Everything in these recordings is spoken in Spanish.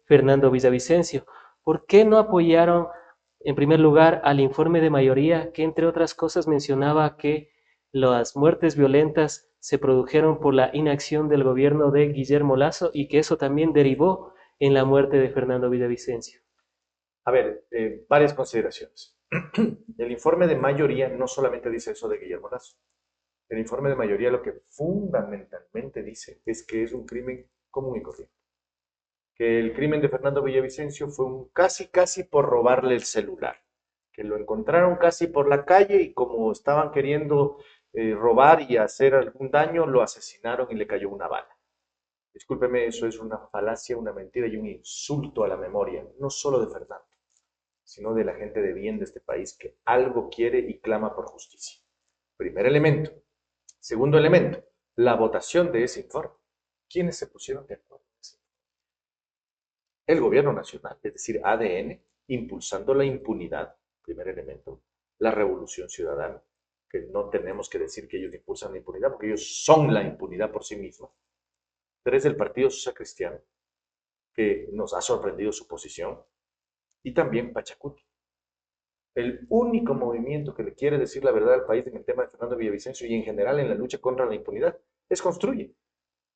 Fernando Villavicencio. ¿Por qué no apoyaron, en primer lugar, al informe de mayoría que, entre otras cosas, mencionaba que las muertes violentas se produjeron por la inacción del gobierno de Guillermo Lasso y que eso también derivó en la muerte de Fernando Villavicencio? A ver, varias consideraciones. El informe de mayoría no solamente dice eso de Guillermo Lazo. El informe de mayoría lo que fundamentalmente dice es que es un crimen común y corriente. Que el crimen de Fernando Villavicencio fue un casi por robarle el celular. Que lo encontraron casi por la calle y como estaban queriendo robar y hacer algún daño, lo asesinaron y le cayó una bala. Discúlpeme, eso es una falacia, una mentira y un insulto a la memoria, no solo de Fernando, sino de la gente de bien de este país que algo quiere y clama por justicia. Primer elemento. Segundo elemento, la votación de ese informe. ¿Quiénes se pusieron de acuerdo? El gobierno nacional, es decir, ADN, impulsando la impunidad, primer elemento. La revolución ciudadana, que no tenemos que decir que ellos impulsan la impunidad, porque ellos son la impunidad por sí mismos. Tres, el Partido Social Cristiano, que nos ha sorprendido su posición. Y también Pachacuti. El único movimiento que le quiere decir la verdad al país en el tema de Fernando Villavicencio y en general en la lucha contra la impunidad es Construye.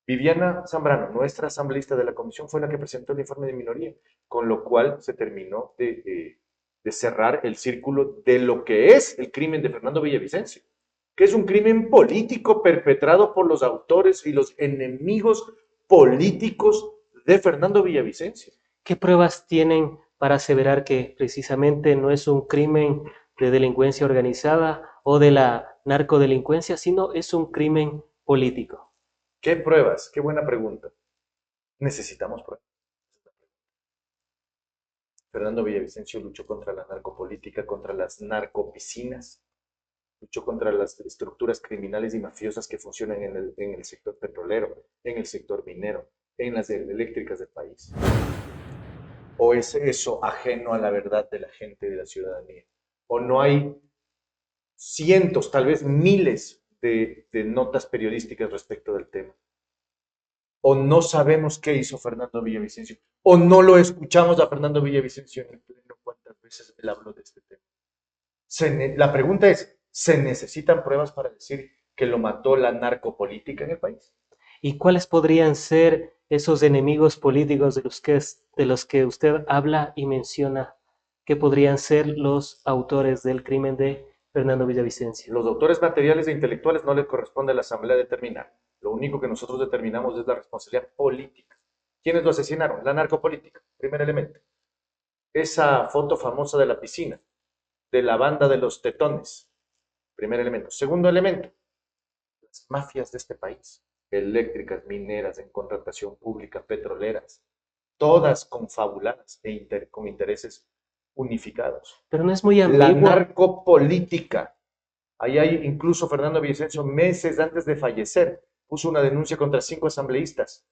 Viviana Zambrano, nuestra asambleísta de la comisión, fue la que presentó el informe de minoría, con lo cual se terminó de cerrar el círculo de lo que es el crimen de Fernando Villavicencio, que es un crimen político perpetrado por los autores y los enemigos políticos de Fernando Villavicencio. ¿Qué pruebas tienen para aseverar que precisamente no es un crimen de delincuencia organizada o de la narcodelincuencia, sino es un crimen político? ¿Qué pruebas? Qué buena pregunta. Necesitamos pruebas. Fernando Villavicencio luchó contra la narcopolítica, contra las narcopiscinas, luchó contra las estructuras criminales y mafiosas que funcionan en el sector petrolero, en el sector minero, en las eléctricas del país. ¿O es eso ajeno a la verdad de la gente, de la ciudadanía? ¿O no hay cientos, tal vez miles de notas periodísticas respecto del tema? ¿O no sabemos qué hizo Fernando Villavicencio? ¿O no lo escuchamos a Fernando Villavicencio en el pleno cuántas veces él habló de este tema? La pregunta es, ¿se necesitan pruebas para decir que lo mató la narcopolítica en el país? ¿Y cuáles podrían ser esos enemigos políticos de los que usted habla y menciona? ¿Qué podrían ser los autores del crimen de Fernando Villavicencio? Los autores materiales e intelectuales no les corresponde a la Asamblea determinar. Lo único que nosotros determinamos es la responsabilidad política. ¿Quiénes lo asesinaron? La narcopolítica, primer elemento. Esa foto famosa de la piscina, de la banda de los tetones, primer elemento. Segundo elemento, las mafias de este país, eléctricas, mineras, en contratación pública, petroleras, todas confabuladas con intereses unificados. Pero no es muy La ambiguo. narcopolítica. Ahí hay incluso Fernando Villavicencio, meses antes de fallecer, puso una denuncia contra 5 asambleístas.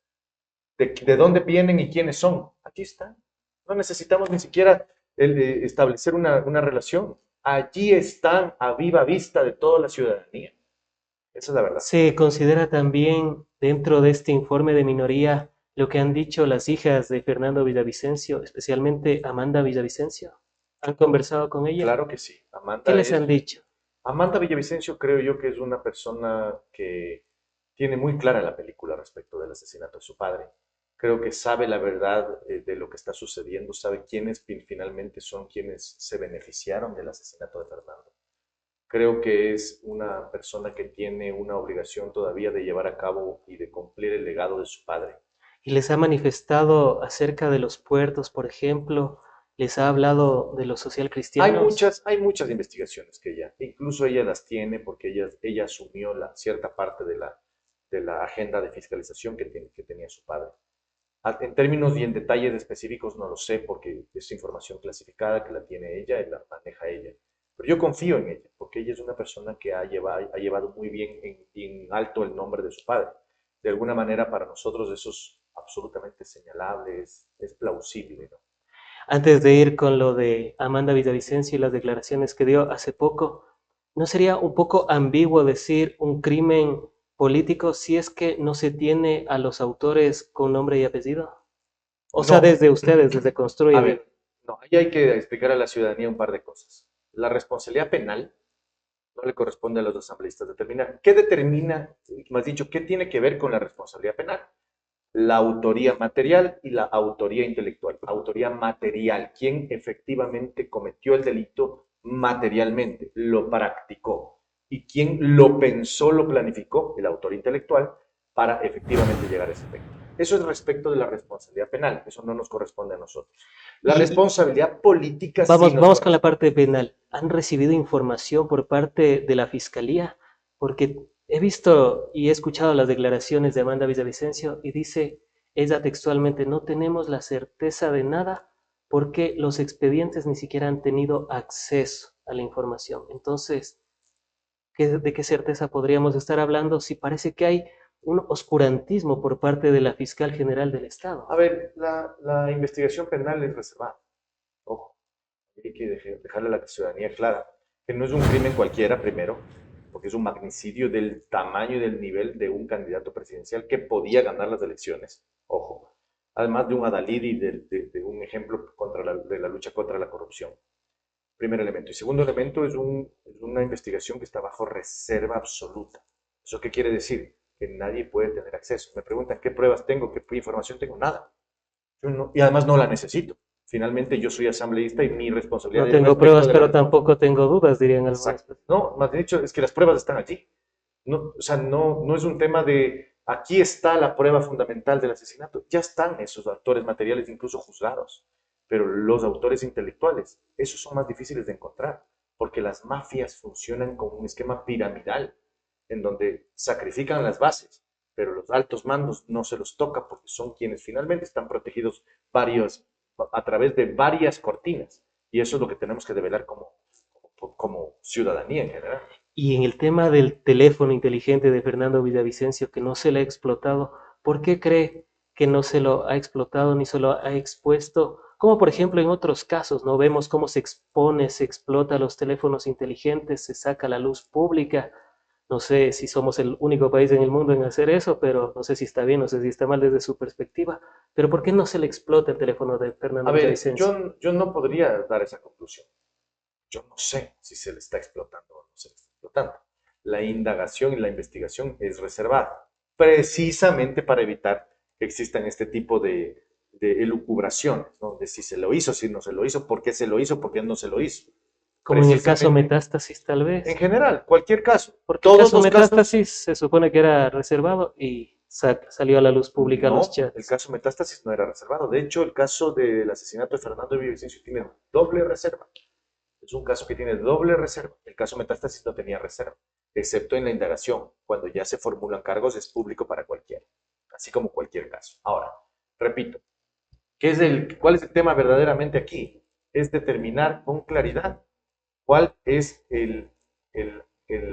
¿De dónde vienen y quiénes son? Aquí está. No necesitamos ni siquiera establecer una relación. Allí están a viva vista de toda la ciudadanía. Esa es la verdad. Se considera también dentro de este informe de minoría lo que han dicho las hijas de Fernando Villavicencio, especialmente Amanda Villavicencio. ¿Han conversado con ella? Claro que sí. ¿Qué les han dicho? Amanda Villavicencio creo yo que es una persona que tiene muy clara la película respecto del asesinato de su padre. Creo que sabe la verdad de lo que está sucediendo, sabe quiénes finalmente son quienes se beneficiaron del asesinato de Fernando. Creo que es una persona que tiene una obligación todavía de llevar a cabo y de cumplir el legado de su padre. ¿Y les ha manifestado acerca de los puertos, por ejemplo? ¿Les ha hablado de los social cristianos? Hay muchas investigaciones que incluso ella las tiene porque ella asumió cierta parte de la agenda de fiscalización que tenía su padre. En términos y en detalles específicos no lo sé porque es información clasificada que la tiene ella y la maneja ella. Pero yo confío en ella porque ella es una persona que ha llevado muy bien en alto el nombre de su padre. De alguna manera para nosotros eso es absolutamente señalable, es plausible, ¿no? Antes de ir con lo de Amanda Villavicencio y las declaraciones que dio hace poco, ¿no sería un poco ambiguo decir un crimen político si es que no se tiene a los autores con nombre y apellido? O sea, No. desde ustedes, desde Construye. A ver, no, ahí hay que explicar a la ciudadanía un par de cosas. La responsabilidad penal no le corresponde a los asambleístas determinar. ¿Qué determina, más dicho, qué tiene que ver con la responsabilidad penal? La autoría material y la autoría intelectual. Autoría material, quien efectivamente cometió el delito materialmente, lo practicó. Y quien lo pensó, lo planificó, el autor intelectual, para efectivamente llegar a ese efecto. Eso es respecto de la responsabilidad penal, eso no nos corresponde a nosotros. La Y responsabilidad política sí vamos, nos vamos con la corresponde. parte penal. ¿Han recibido información por parte de la Fiscalía? Porque he visto y he escuchado las declaraciones de Amanda Villavicencio y dice ella textualmente, no tenemos la certeza de nada porque los expedientes ni siquiera han tenido acceso a la información. Entonces, ¿de qué certeza podríamos estar hablando si parece que hay un oscurantismo por parte de la Fiscal General del Estado? A ver, la investigación penal es reservada. Ojo, hay que dejarle a la ciudadanía clara que no es un crimen cualquiera, primero, porque es un magnicidio del tamaño y del nivel de un candidato presidencial que podía ganar las elecciones. Ojo, además de un adalid y de un ejemplo de la lucha contra la corrupción. Primer elemento. Y segundo elemento es una investigación que está bajo reserva absoluta. ¿Eso qué quiere decir? Que nadie puede tener acceso. Me preguntan qué pruebas tengo, qué información tengo. Nada. Y además no la necesito. Finalmente yo soy asambleísta y mi responsabilidad No es tengo respecto pruebas, de pero la... tampoco tengo dudas, dirían algunas Exacto. personas. No, más bien dicho, es que las pruebas están allí. No, o sea, no es un tema de aquí está la prueba fundamental del asesinato. Ya están esos autores materiales, incluso juzgados. Pero los autores intelectuales, esos son más difíciles de encontrar, porque las mafias funcionan con un esquema piramidal, en donde sacrifican las bases, pero los altos mandos no se los toca porque son quienes finalmente están protegidos a través de varias cortinas. Y eso es lo que tenemos que develar como ciudadanía en general. Y en el tema del teléfono inteligente de Fernando Villavicencio, que no se le ha explotado, ¿por qué cree que no se lo ha explotado ni se lo ha expuesto? Como por ejemplo en otros casos, ¿no? Vemos cómo se expone, se explota los teléfonos inteligentes, se saca a la luz pública. No sé si somos el único país en el mundo en hacer eso, pero no sé si está bien, no sé si está mal desde su perspectiva. Pero ¿por qué no se le explota el teléfono de A Fernando ver, Villavicencio? yo no podría dar esa conclusión. Yo no sé si se le está explotando o no se le está explotando. La indagación y la investigación es reservada, precisamente para evitar que existan este tipo de elucubraciones, ¿no? De si se lo hizo, si no se lo hizo, por qué se lo hizo, por qué no se lo hizo. Como en el caso Precisamente, Metástasis, tal en vez. general, cualquier caso, Porque el todos caso los casos, Metástasis se supone que era reservado y salió a la luz pública los no, el chats. caso Metástasis no era reservado. De hecho, el caso del asesinato de Fernando Villavicencio tiene doble reserva. Es un caso que tiene doble reserva. El caso Metástasis no tenía reserva, excepto en la indagación. Cuando ya se formulan cargos es público para cualquiera, así como cualquier caso. Ahora, repito, ¿cuál es el tema verdaderamente aquí? Es determinar con claridad cuál es el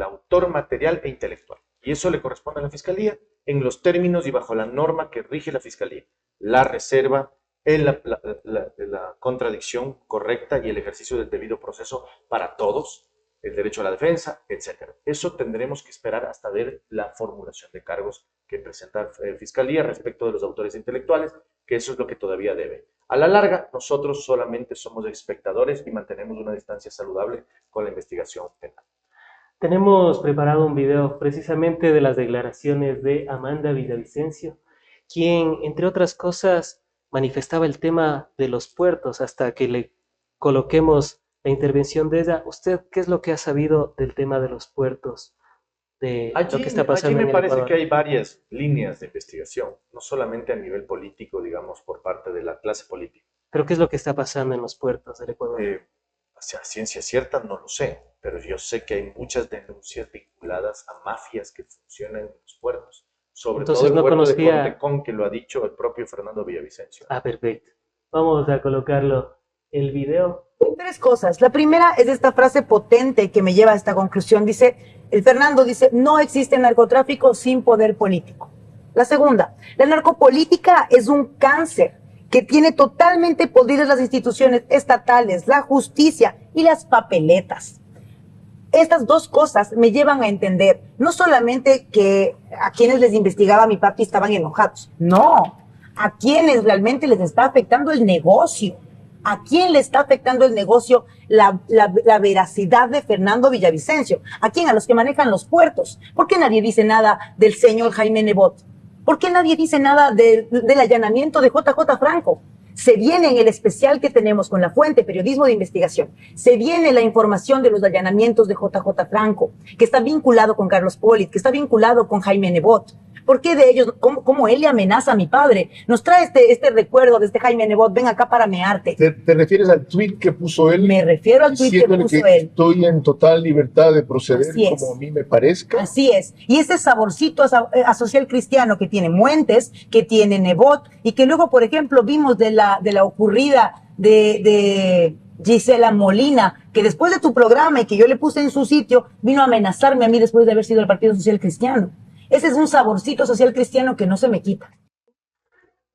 autor material e intelectual. Y eso le corresponde a la Fiscalía en los términos y bajo la norma que rige la Fiscalía. La reserva, la contradicción correcta y el ejercicio del debido proceso para todos, el derecho a la defensa, etc. Eso tendremos que esperar hasta ver la formulación de cargos que presenta Fiscalía respecto de los autores intelectuales, que eso es lo que todavía debe. A la larga, nosotros solamente somos espectadores y mantenemos una distancia saludable con la investigación penal. Tenemos preparado un video precisamente de las declaraciones de Amanda Villavicencio, quien, entre otras cosas, manifestaba el tema de los puertos hasta que le coloquemos la intervención de ella. ¿Usted qué es lo que ha sabido del tema de los puertos, de lo que está Allí pasando me en el parece que Ecuador? hay varias líneas de investigación, no solamente a nivel político, digamos, por parte de la clase política. ¿Pero qué es lo que está pasando en los puertos del Ecuador? Hacia ciencia cierta no lo sé, pero yo sé que hay muchas denuncias vinculadas a mafias que funcionan en los puertos, sobre todo Entonces el no puerto de conocía. Contecón, que lo ha dicho el propio Fernando Villavicencio. Ah, perfecto. Vamos a colocarlo el video. Tres cosas. La primera es esta frase potente que me lleva a esta conclusión. Dice, el Fernando dice, no existe narcotráfico sin poder político. La segunda, la narcopolítica es un cáncer que tiene totalmente podridas las instituciones estatales, la justicia y las papeletas. Estas dos cosas me llevan a entender no solamente que a quienes les investigaba mi papi estaban enojados, no, a quienes realmente les está afectando el negocio. ¿A quién le está afectando el negocio la veracidad de Fernando Villavicencio? ¿A quién? A los que manejan los puertos. ¿Por qué nadie dice nada del señor Jaime Nebot? ¿Por qué nadie dice nada del allanamiento de JJ Franco? Se viene en el especial que tenemos con La Fuente, periodismo de investigación, se viene la información de los allanamientos de JJ Franco, que está vinculado con Carlos Polit, que está vinculado con Jaime Nebot. ¿Por qué de ellos? ¿Cómo él le amenaza a mi padre? Nos trae este recuerdo de este Jaime Nebot, ven acá para mearte. ¿Te refieres al tuit que puso él? Me refiero al tuit que puso él. Estoy en total libertad de proceder como a mí me parezca. Así es. Y ese saborcito a social cristiano que tiene Muentes, que tiene Nebot, y que luego, por ejemplo, vimos de la ocurrida de Gisela Molina, que después de tu programa y que yo le puse en su sitio, vino a amenazarme a mí después de haber sido el Partido Social Cristiano. Ese es un saborcito social cristiano que no se me quita.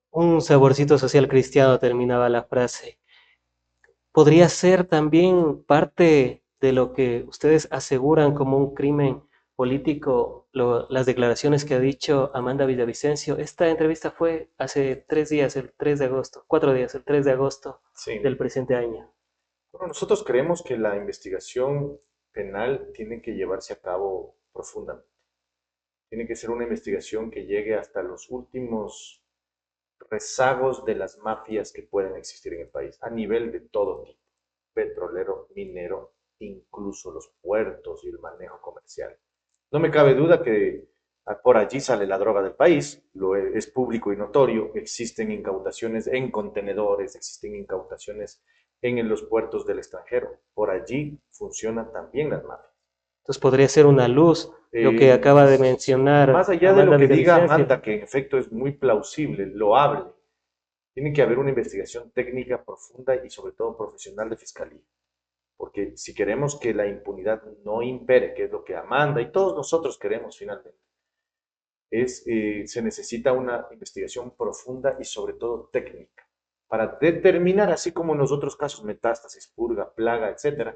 Un saborcito social cristiano, terminaba la frase. ¿Podría ser también parte de lo que ustedes aseguran como un crimen político, las declaraciones que ha dicho Amanda Villavicencio? Esta entrevista fue hace 3 días, el 3 de agosto, 4 días, el 3 de agosto del presente año. Bueno, nosotros creemos que la investigación penal tiene que llevarse a cabo profundamente. Tiene que ser una investigación que llegue hasta los últimos rezagos de las mafias que pueden existir en el país, a nivel de todo tipo, petrolero, minero, incluso los puertos y el manejo comercial. No me cabe duda que por allí sale la droga del país, es público y notorio, existen incautaciones en contenedores, existen incautaciones en los puertos del extranjero, por allí funcionan también las mafias. Entonces podría ser una luz lo que acaba de mencionar. Más allá de lo que diga Amanda, que en efecto es muy plausible, loable, tiene que haber una investigación técnica profunda y sobre todo profesional de fiscalía. Porque si queremos que la impunidad no impere, que es lo que Amanda y todos nosotros queremos finalmente, se necesita una investigación profunda y sobre todo técnica para determinar, así como en los otros casos, metástasis, purga, plaga, etcétera,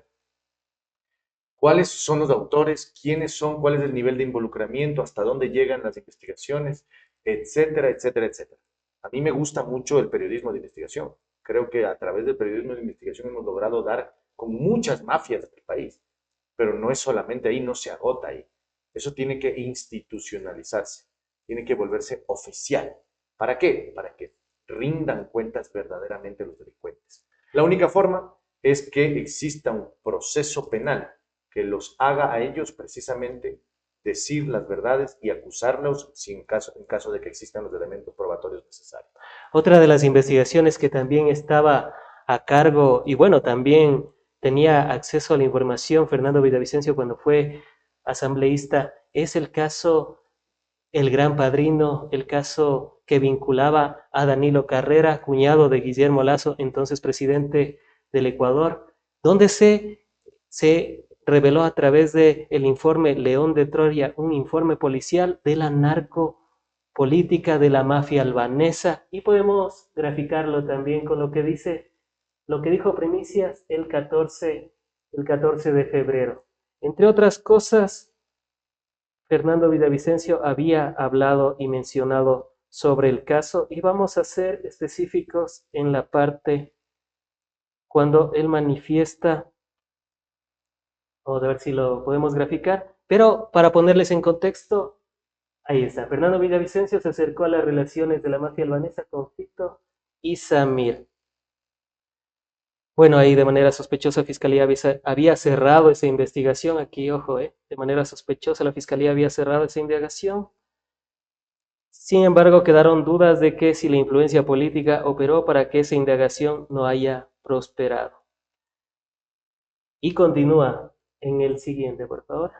cuáles son los autores, quiénes son, cuál es el nivel de involucramiento, hasta dónde llegan las investigaciones, etcétera, etcétera, etcétera. A mí me gusta mucho el periodismo de investigación. Creo que a través del periodismo de investigación hemos logrado dar con muchas mafias del país, pero no es solamente ahí, no se agota ahí. Eso tiene que institucionalizarse, tiene que volverse oficial. ¿Para qué? Para que rindan cuentas verdaderamente los delincuentes. La única forma es que exista un proceso penal que los haga a ellos precisamente decir las verdades y acusarlos en caso de que existan los elementos probatorios necesarios. Otra de las investigaciones que también estaba a cargo, y bueno, también tenía acceso a la información Fernando Villavicencio cuando fue asambleísta, es el caso El Gran Padrino, el caso que vinculaba a Danilo Carrera, cuñado de Guillermo Lasso, entonces presidente del Ecuador, donde se reveló a través del informe León de Troya, un informe policial de la narcopolítica de la mafia albanesa, y podemos graficarlo también con lo que dijo Primicias el 14 de febrero. Entre otras cosas, Fernando Villavicencio había hablado y mencionado sobre el caso, y vamos a ser específicos en la parte cuando él manifiesta, o a ver si lo podemos graficar, pero para ponerles en contexto, ahí está. Fernando Villavicencio se acercó a las relaciones de la mafia albanesa con Fito y Samir. Bueno, ahí de manera sospechosa la Fiscalía había cerrado esa investigación. Aquí, ojo, de manera sospechosa la Fiscalía había cerrado esa indagación. Sin embargo, quedaron dudas de que si la influencia política operó para que esa indagación no haya prosperado. Y continúa en el siguiente, por favor.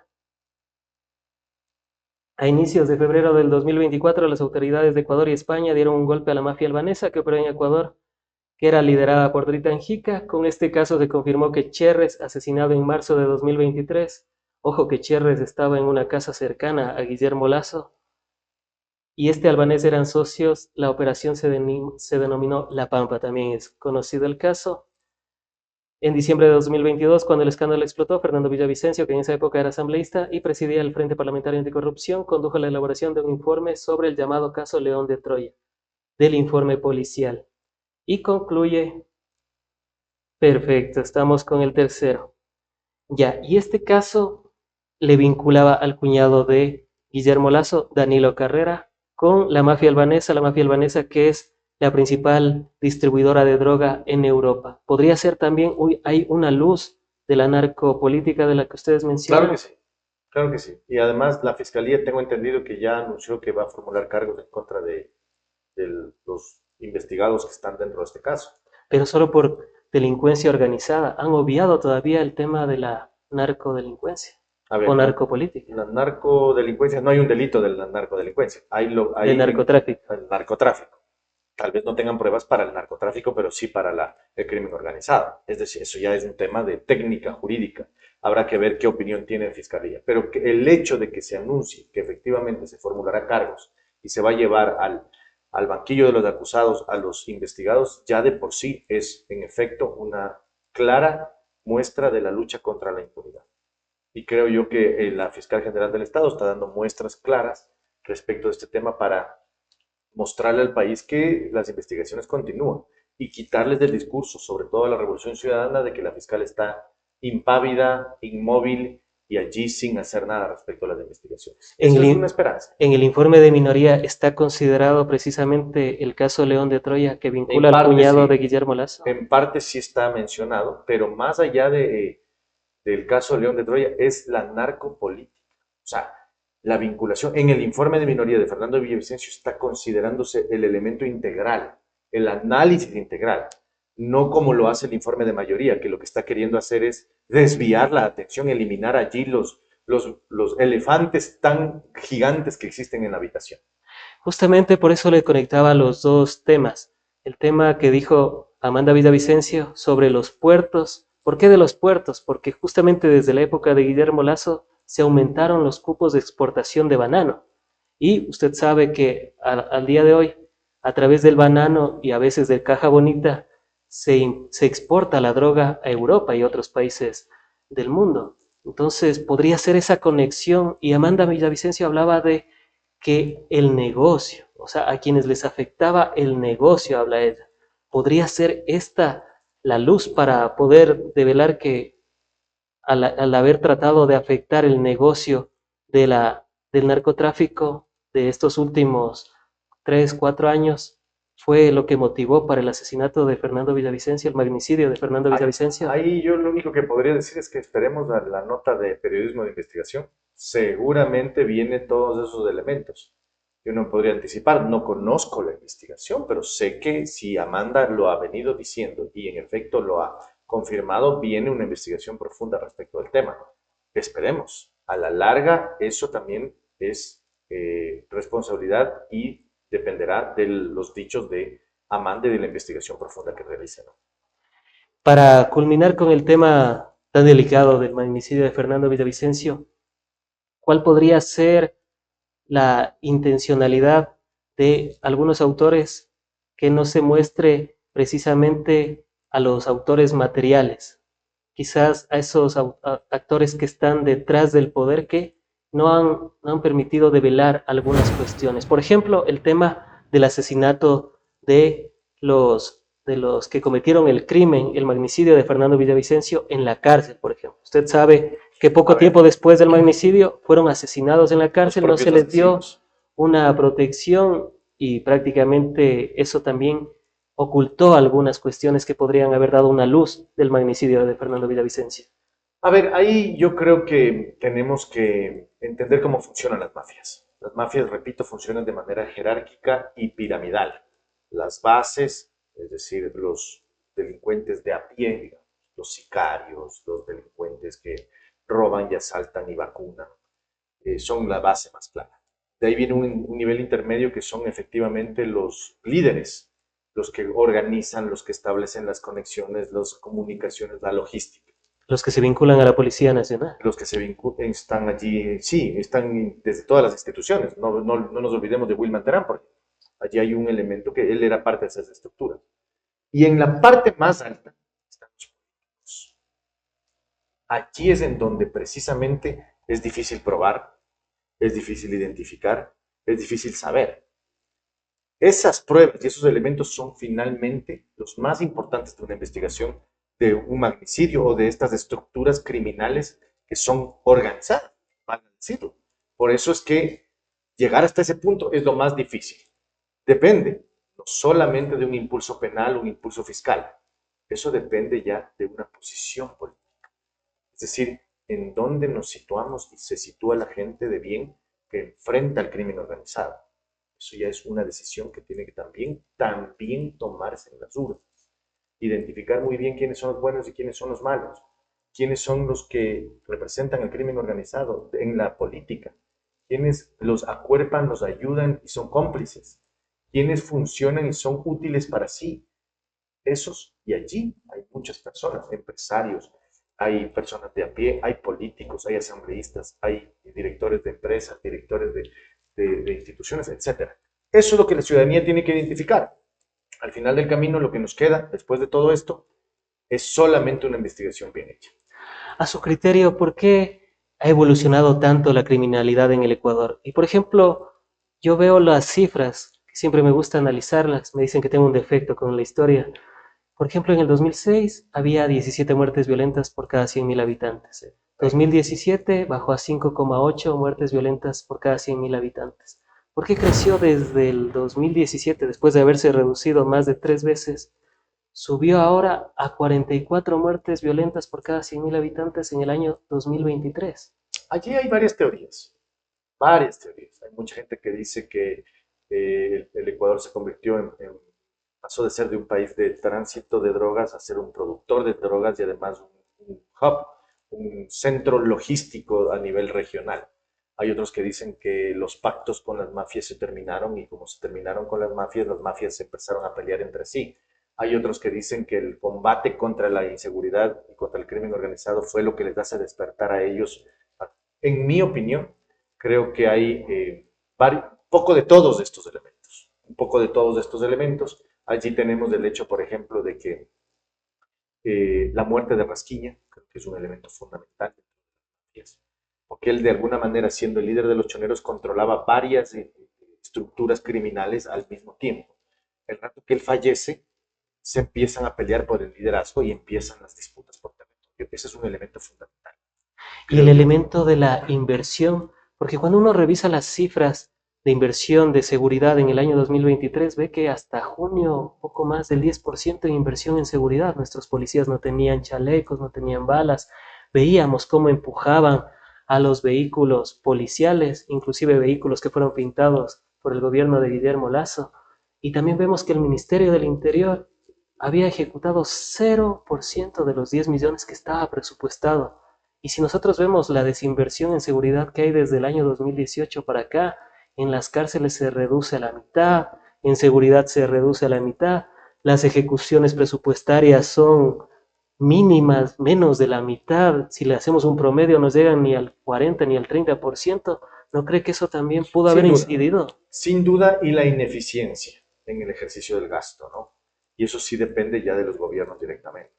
A inicios de febrero del 2024, las autoridades de Ecuador y España dieron un golpe a la mafia albanesa que operó en Ecuador, que era liderada por Dritan Jica. Con este caso se confirmó que Cherres, asesinado en marzo de 2023, ojo que Cherres estaba en una casa cercana a Guillermo Lasso, y este albanés eran socios. La operación se denominó La Pampa, también es conocido el caso. En diciembre de 2022, cuando el escándalo explotó, Fernando Villavicencio, que en esa época era asambleísta y presidía el Frente Parlamentario Anticorrupción, condujo la elaboración de un informe sobre el llamado caso León de Troya. del informe policial. Y concluye, perfecto, estamos con el tercero. Ya, y este caso le vinculaba al cuñado de Guillermo Lazo, Danilo Carrera, con la mafia albanesa que es la principal distribuidora de droga en Europa. ¿Podría ser también, hay una luz de la narcopolítica de la que ustedes mencionan? Claro que sí, claro que sí. Y además la Fiscalía, tengo entendido que ya anunció que va a formular cargos en contra de los investigados que están dentro de este caso. Pero solo por delincuencia organizada. Han obviado todavía el tema de la narcodelincuencia A ver, o narcopolítica. la narcodelincuencia, no hay un delito de la narcodelincuencia, De narcotráfico. el narcotráfico. Tal vez no tengan pruebas para el narcotráfico, pero sí para el crimen organizado. Es decir, eso ya es un tema de técnica jurídica. Habrá que ver qué opinión tiene la Fiscalía. Pero el hecho de que se anuncie que efectivamente se formulará cargos y se va a llevar al banquillo de los acusados a los investigados, ya de por sí es, en efecto, una clara muestra de la lucha contra la impunidad. Y creo yo que la Fiscal General del Estado está dando muestras claras respecto de este tema para mostrarle al país que las investigaciones continúan y quitarles del discurso, sobre todo a la Revolución Ciudadana, de que la fiscal está impávida, inmóvil y allí sin hacer nada respecto a las investigaciones. Eso es una esperanza. En el informe de minoría está considerado precisamente el caso León de Troya que vincula al cuñado de Guillermo Lazo. En parte sí está mencionado, pero más allá del caso León de Troya es la narcopolítica. O sea, la vinculación. En el informe de minoría de Fernando Villavicencio está considerándose el elemento integral, el análisis integral, no como lo hace el informe de mayoría, que lo que está queriendo hacer es desviar la atención, eliminar allí los elefantes tan gigantes que existen en la habitación. Justamente por eso le conectaba los dos temas. El tema que dijo Amanda Villavicencio sobre los puertos. ¿Por qué de los puertos? Porque justamente desde la época de Guillermo Lazo se aumentaron los cupos de exportación de banano. Y usted sabe que al día de hoy, a través del banano y a veces de caja bonita, se exporta la droga a Europa y otros países del mundo. Entonces, podría ser esa conexión. Y Amanda Villavicencio hablaba de que el negocio, o sea, a quienes les afectaba el negocio, habla ella, podría ser esta la luz para poder develar que al haber tratado de afectar el negocio del narcotráfico de estos últimos 3, 4 años, fue lo que motivó para el asesinato de Fernando Villavicencio, el magnicidio de Fernando Villavicencio. Ahí yo lo único que podría decir es que esperemos a la nota de periodismo de investigación. Seguramente vienen todos esos elementos. Yo no podría anticipar, no conozco la investigación, pero sé que si Amanda lo ha venido diciendo y en efecto lo ha confirmado, viene una investigación profunda respecto al tema. Esperemos. A la larga, eso también es responsabilidad y dependerá de los dichos de Amanda y de la investigación profunda que realice, ¿no? Para culminar con el tema tan delicado del magnicidio de Fernando Villavicencio, ¿cuál podría ser la intencionalidad de algunos autores que no se muestre precisamente a los autores materiales? Quizás a esos actores que están detrás del poder que no han permitido develar algunas cuestiones. Por ejemplo, el tema del asesinato de los que cometieron el crimen, el magnicidio de Fernando Villavicencio en la cárcel, por ejemplo. Usted sabe que poco tiempo después del magnicidio fueron asesinados en la cárcel, no se les dio una protección y prácticamente eso también ocultó algunas cuestiones que podrían haber dado una luz del magnicidio de Fernando Villavicencio. A ver, ahí yo creo que tenemos que entender cómo funcionan las mafias. Las mafias, repito, funcionan de manera jerárquica y piramidal. Las bases, es decir, los delincuentes de a pie, digamos, los sicarios, los delincuentes que roban y asaltan y vacunan, son la base más clara. De ahí viene un nivel intermedio que son efectivamente los líderes, los que organizan, los que establecen las conexiones, las comunicaciones, la logística. Los que se vinculan a la Policía Nacional. Los que están allí, sí, están desde todas las instituciones. No nos olvidemos de Wilman Terán, porque allí hay un elemento que él era parte de esas estructuras. Y en la parte más alta están los políticos. Allí es en donde precisamente es difícil probar, es difícil identificar, es difícil saber. Esas pruebas y esos elementos son finalmente los más importantes de una investigación de un magnicidio o de estas estructuras criminales que son organizadas, valga decirlo. Por eso es que llegar hasta ese punto es lo más difícil. Depende no solamente de un impulso penal o un impulso fiscal, eso depende ya de una posición política. Es decir, en dónde nos situamos y se sitúa la gente de bien que enfrenta al crimen organizado. Eso ya es una decisión que tiene que también tomarse en las urnas. Identificar muy bien quiénes son los buenos y quiénes son los malos. Quiénes son los que representan el crimen organizado en la política. Quiénes los acuerpan, los ayudan y son cómplices. Quiénes funcionan y son útiles para sí. Esos, y allí hay muchas personas, empresarios, hay personas de a pie, hay políticos, hay asambleístas, hay directores de empresas, directores de instituciones, etc. Eso es lo que la ciudadanía tiene que identificar. Al final del camino, lo que nos queda después de todo esto es solamente una investigación bien hecha. A su criterio, ¿por qué ha evolucionado tanto la criminalidad en el Ecuador? Y por ejemplo, yo veo las cifras, que siempre me gusta analizarlas, me dicen que tengo un defecto con la historia. Por ejemplo, en el 2006 había 17 muertes violentas por cada 100.000 habitantes. En 2017 bajó a 5,8 muertes violentas por cada 100.000 habitantes. ¿Por qué creció desde el 2017, después de haberse reducido más de 3 veces? Subió ahora a 44 muertes violentas por cada 100.000 habitantes en el año 2023. Allí hay varias teorías. Varias teorías. Hay mucha gente que dice que el Ecuador se convirtió pasó de ser de un país de tránsito de drogas a ser un productor de drogas y además un hub, un centro logístico a nivel regional. Hay otros que dicen que los pactos con las mafias se terminaron y como se terminaron con las mafias se empezaron a pelear entre sí. Hay otros que dicen que el combate contra la inseguridad y contra el crimen organizado fue lo que les hace despertar a ellos. En mi opinión, creo que hay poco de todos estos elementos. Un poco de todos estos elementos. Allí tenemos el hecho, por ejemplo, de que la muerte de Rasquiña, creo que es un elemento fundamental, porque él de alguna manera, siendo el líder de los choneros, controlaba varias estructuras criminales al mismo tiempo. El rato que él fallece, se empiezan a pelear por el liderazgo y empiezan las disputas por territorio. Ese es un elemento fundamental. Y el elemento de la inversión, porque cuando uno revisa las cifras de inversión de seguridad en el año 2023, ve que hasta junio poco más del 10% de inversión en seguridad. Nuestros policías no tenían chalecos, no tenían balas. Veíamos cómo empujaban a los vehículos policiales, inclusive vehículos que fueron pintados por el gobierno de Guillermo Lasso. Y también vemos que el Ministerio del Interior había ejecutado 0% de los 10 millones que estaba presupuestado. Y si nosotros vemos la desinversión en seguridad que hay desde el año 2018 para acá, en las cárceles se reduce a la mitad, en seguridad se reduce a la mitad, las ejecuciones presupuestarias son mínimas, menos de la mitad, si le hacemos un promedio no llegan ni al 40 ni al 30%, ¿no cree que eso también pudo haber incidido? Sin duda, y la ineficiencia en el ejercicio del gasto, ¿no? Y eso sí depende ya de los gobiernos directamente.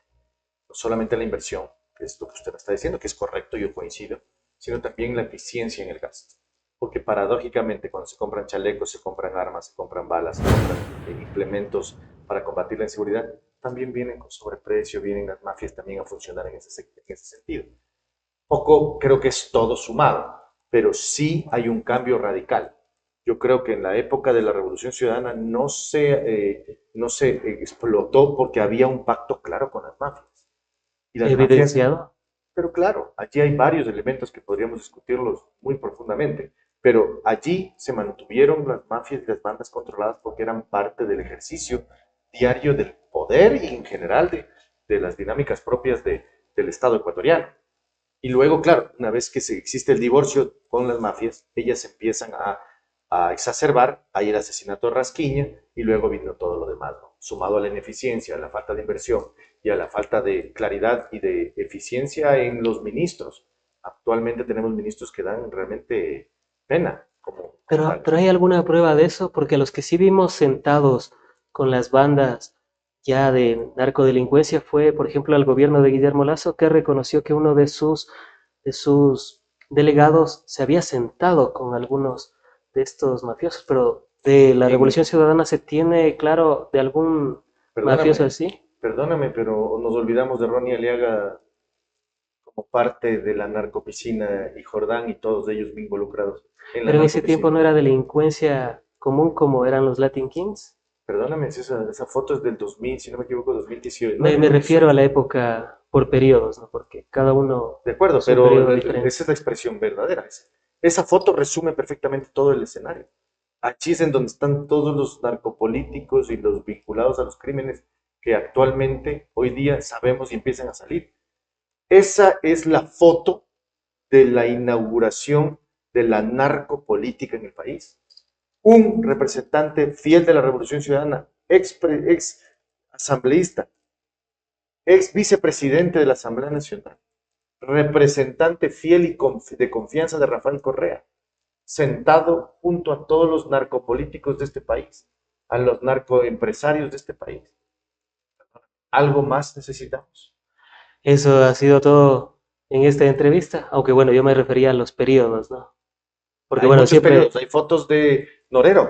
No solamente la inversión, que es lo que usted me está diciendo, que es correcto, yo coincido, sino también la eficiencia en el gasto. Porque paradójicamente cuando se compran chalecos, se compran armas, se compran balas, se compran implementos para combatir la inseguridad, también vienen con sobreprecio, vienen las mafias también a funcionar en ese sentido. Poco creo que es todo sumado, pero sí hay un cambio radical. Yo creo que en la época de la Revolución Ciudadana no se explotó porque había un pacto claro con las mafias. Y las evidenciado. Mafias, pero claro, allí hay varios elementos que podríamos discutirlos muy profundamente, pero allí se mantuvieron las mafias y las bandas controladas porque eran parte del ejercicio diario del poder y en general de las dinámicas propias del Estado ecuatoriano. Y luego, claro, una vez que existe el divorcio con las mafias, ellas empiezan a exacerbar, hay el asesinato de Rasquiña y luego vino todo lo demás, ¿no? Sumado a la ineficiencia, a la falta de inversión y a la falta de claridad y de eficiencia en los ministros. Actualmente tenemos ministros que dan realmente pena. Pero ¿hay alguna prueba de eso? Porque los que sí vimos sentados con las bandas ya de narcodelincuencia fue, por ejemplo, el gobierno de Guillermo Lasso, que reconoció que uno de sus delegados se había sentado con algunos de estos mafiosos, pero de la Revolución Ciudadana se tiene claro de algún mafioso así? Perdóname, pero nos olvidamos de Ronnie Aliaga como parte de la narcopiscina y Jordán y todos ellos involucrados en la Pero en ese tiempo narcopiscina. no era delincuencia común como eran los Latin Kings. Perdóname, si esa foto es del 2000, si no me equivoco, 2018. Me refiero a la época por periodos, ¿no? Porque cada uno De acuerdo, es un pero periodo diferente. esa es la expresión verdadera. Esa foto resume perfectamente todo el escenario. Allí es en donde están todos los narcopolíticos y los vinculados a los crímenes que actualmente, hoy día, sabemos y empiezan a salir. Esa es la foto de la inauguración de la narcopolítica en el país. Un representante fiel de la Revolución Ciudadana, ex asambleísta, ex vicepresidente de la Asamblea Nacional, representante fiel y de confianza de Rafael Correa, sentado junto a todos los narcopolíticos de este país, a los narcoempresarios de este país. ¿Algo más necesitamos? Eso ha sido todo en esta entrevista, aunque bueno, yo me refería a los periodos, ¿no? Porque Hay bueno, muchos siempre periodos. Hay fotos de Norero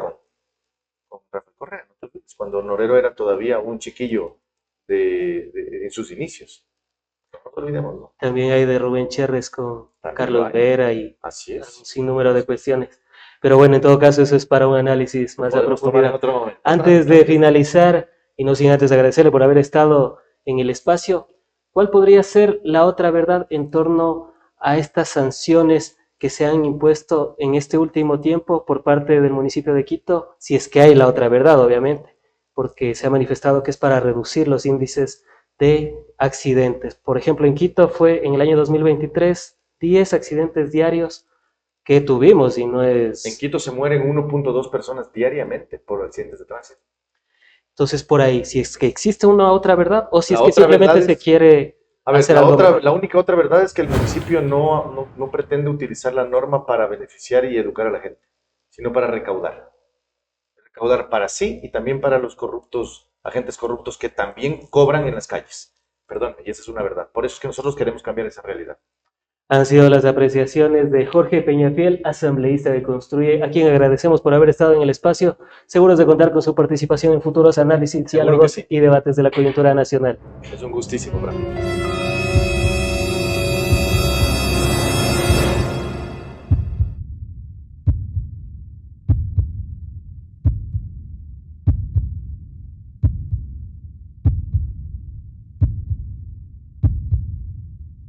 con Rafael Correa, ¿no? Cuando Norero era todavía un chiquillo en sus inicios. No nos olvidemos, ¿no? también hay de Rubén Cherres con También lo Carlos hay. Vera y Así un es. sinnúmero de cuestiones. Pero bueno, en todo caso, eso es para un análisis más a Podemos tomar en profundidad. otro momento. Antes de finalizar, y no sin antes agradecerle por haber estado en el espacio, ¿cuál podría ser la otra verdad en torno a estas sanciones que se han impuesto en este último tiempo por parte del municipio de Quito? Si es que hay la otra verdad, obviamente, porque se ha manifestado que es para reducir los índices de accidentes. Por ejemplo, en Quito fue en el año 2023 10 accidentes diarios que tuvimos y no es... En Quito se mueren 1.2 personas diariamente por accidentes de tránsito. Entonces, por ahí, si es que existe una otra verdad o si La es que otra simplemente verdad se es- quiere A ver, hacer algo mejor. la única otra verdad es que el municipio no pretende utilizar la norma para beneficiar y educar a la gente, sino para recaudar. Recaudar para sí y también para los corruptos, agentes corruptos que también cobran en las calles. Perdón, y esa es una verdad. Por eso es que nosotros queremos cambiar esa realidad. Han sido las apreciaciones de Jorge Peñafiel, asambleísta de Construye, a quien agradecemos por haber estado en el espacio, seguros de contar con su participación en futuros análisis, Seguro diálogos que sí. y debates de la coyuntura nacional. Es un gustísimo para mí.